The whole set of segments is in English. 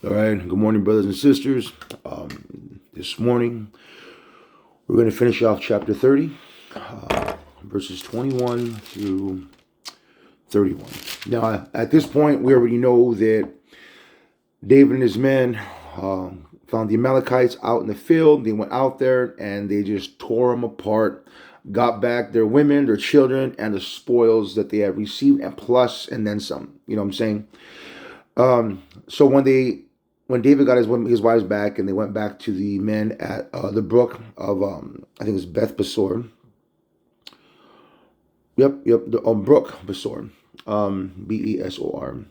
All right. Good morning, brothers and sisters. This morning, we're going to finish off chapter 30, verses 21 through 31. Now, at this point, we already know that David and his men found the Amalekites out in the field. They went out there and they just tore them apart, got back their women, their children, and the spoils that they had received, and plus, and then some. You know what I'm saying? So when David got his wives back and they went back to the men at the brook of I think it was Beth Besor. Yep, the brook Besor, Besor.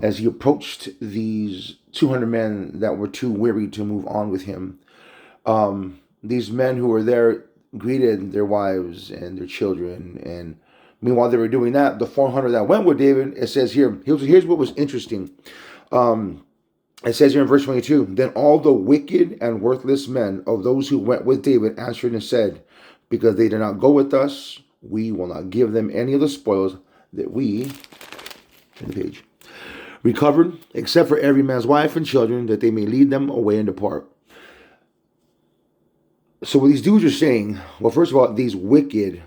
As he approached these 200 men that were too weary to move on with him, these men who were there greeted their wives and their children, and meanwhile they were doing that, the 400 that went with David, it says here's what was interesting. It says here in verse 22, then all the wicked and worthless men of those who went with David answered and said, because they did not go with us, we will not give them any of the spoils that we, in the page, recovered, except for every man's wife and children, that they may lead them away and depart. So what these dudes are saying, well, first of all, these wicked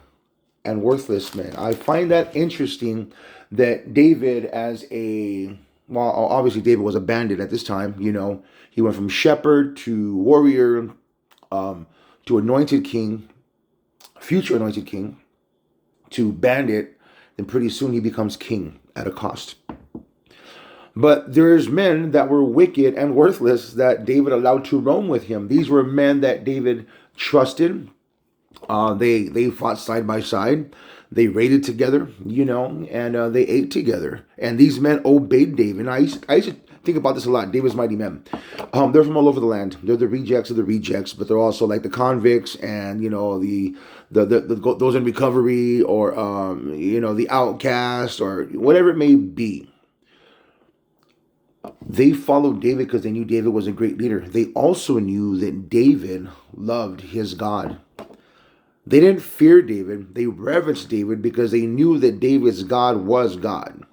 and worthless men, I find that interesting that David well, obviously David was a bandit at this time. You know, he went from shepherd to warrior, to anointed king, future anointed king, to bandit. Then pretty soon he becomes king at a cost. But there's men that were wicked and worthless that David allowed to roam with him. These were men that David trusted. They fought side by side. They raided together, and they ate together. And these men obeyed David. And I used to think about this a lot. David's mighty men. They're from all over the land. They're the rejects of the rejects, but they're also like the convicts and the those in recovery, or the outcast, or whatever it may be. They followed David because they knew David was a great leader. They also knew that David loved his God. They didn't fear David. They reverenced David because they knew that David's God was God.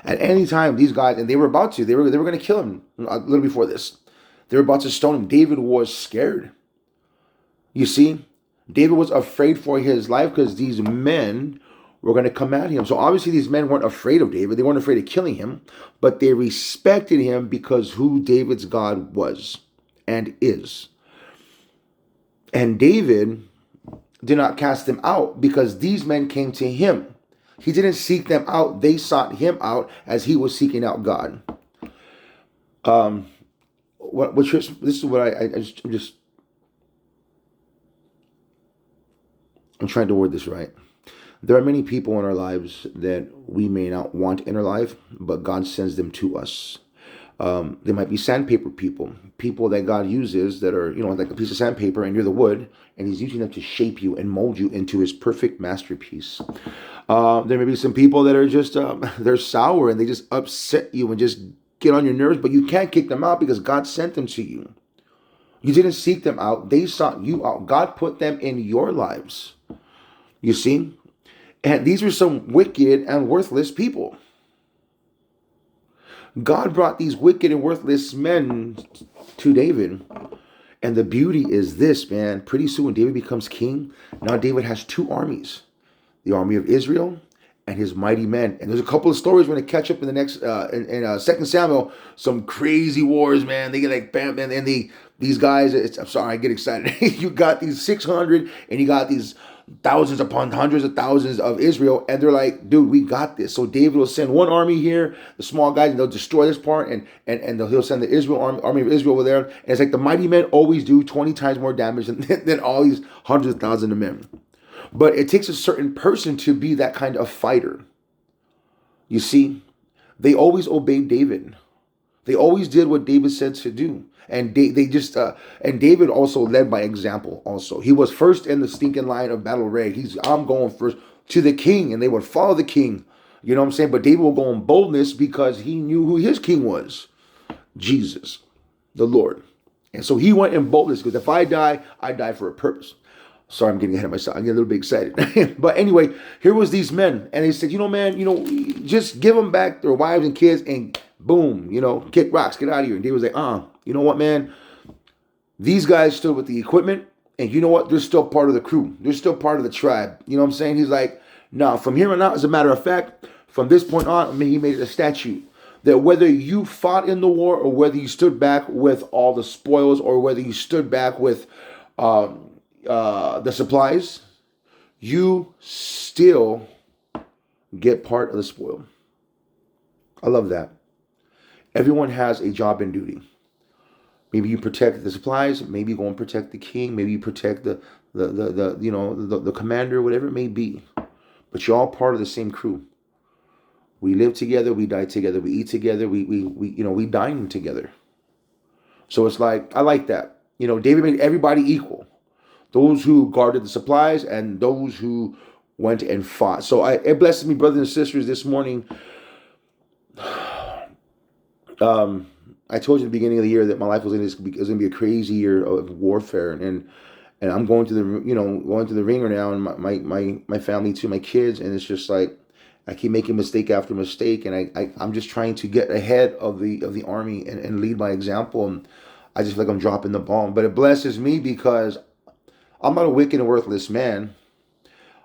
At any time, these guys, and they were going to kill him a little before this. They were about to stone him. David was scared. You see, David was afraid for his life because these men were going to come at him. So obviously these men weren't afraid of David. They weren't afraid of killing him, but they respected him because who David's God was and is. And David did not cast them out because these men came to him. He didn't seek them out. They sought him out as he was seeking out God. This is what I'm trying to word this right. There are many people in our lives that we may not want in our life, but God sends them to us. They might be sandpaper people that God uses that are, like a piece of sandpaper and you're the wood, and he's using them to shape you and mold you into his perfect masterpiece. There may be some people that are just, they're sour and they just upset you and just get on your nerves, but you can't kick them out because God sent them to you. You didn't seek them out. They sought you out. God put them in your lives. You see? And these are some wicked and worthless people. God brought these wicked and worthless men to David. And the beauty is this, man. Pretty soon when David becomes king, now David has two armies. The army of Israel and his mighty men. And there's a couple of stories we're going to catch up in the next, in 2 Samuel. Some crazy wars, man. They get like, bam, and these guys, I'm sorry, I get excited. You got these 600 and you got these thousands upon hundreds of thousands of Israel, and they're like, dude, we got this. So David will send one army here, the small guys, and they'll destroy this part, and he'll send the Israel army of Israel over there. And it's like the mighty men always do 20 times more damage than all these hundreds of thousands of men. But it takes a certain person to be that kind of fighter. You see, they always obeyed David. They always did what David said to do. And and David also led by example also. He was first in the stinking line of battle array. I'm going first to the king, and they would follow the king. You know what I'm saying? But David will go in boldness because he knew who his king was. Jesus, the Lord. And so he went in boldness because if I die for a purpose. Sorry, I'm getting ahead of myself. I'm getting a little bit excited. But anyway, here was these men. And they said, man, just give them back their wives and kids and Boom, kick rocks, get out of here. And David was like, you know what, man? These guys stood with the equipment, and you know what? They're still part of the crew. They're still part of the tribe. You know what I'm saying? He's like, no, from here on out, as a matter of fact, from this point on, I mean, he made it a statute that whether you fought in the war or whether you stood back with all the spoils or whether you stood back with the supplies, you still get part of the spoil. I love that. Everyone has a job and duty. Maybe you protect the supplies. Maybe you go and protect the king. Maybe you protect the commander, whatever it may be. But you're all part of the same crew. We live together. We die together. We eat together. We dine together. So it's like, I like that. David made everybody equal. Those who guarded the supplies and those who went and fought. So it blesses me, brothers and sisters, this morning. I told you at the beginning of the year that my life was going to be a crazy year of warfare, and I'm going to the ringer now, and my family too, my kids, and it's just like I keep making mistake after mistake, and I'm just trying to get ahead of the army and lead by example, and I just feel like I'm dropping the ball. But it blesses me because I'm not a wicked and worthless man.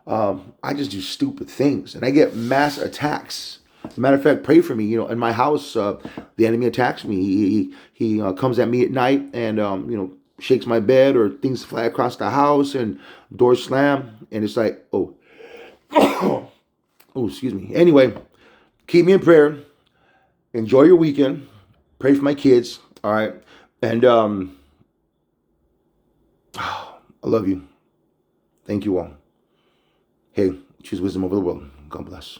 I just do stupid things, and I get mass attacks. As a matter of fact, pray for me. In my house, the enemy attacks me. He comes at me at night and shakes my bed, or things fly across the house and doors slam, and it's like, oh, oh, excuse me. Anyway, keep me in prayer. Enjoy your weekend. Pray for my kids. All right, and I love you. Thank you all. Hey, choose wisdom over the world. God bless.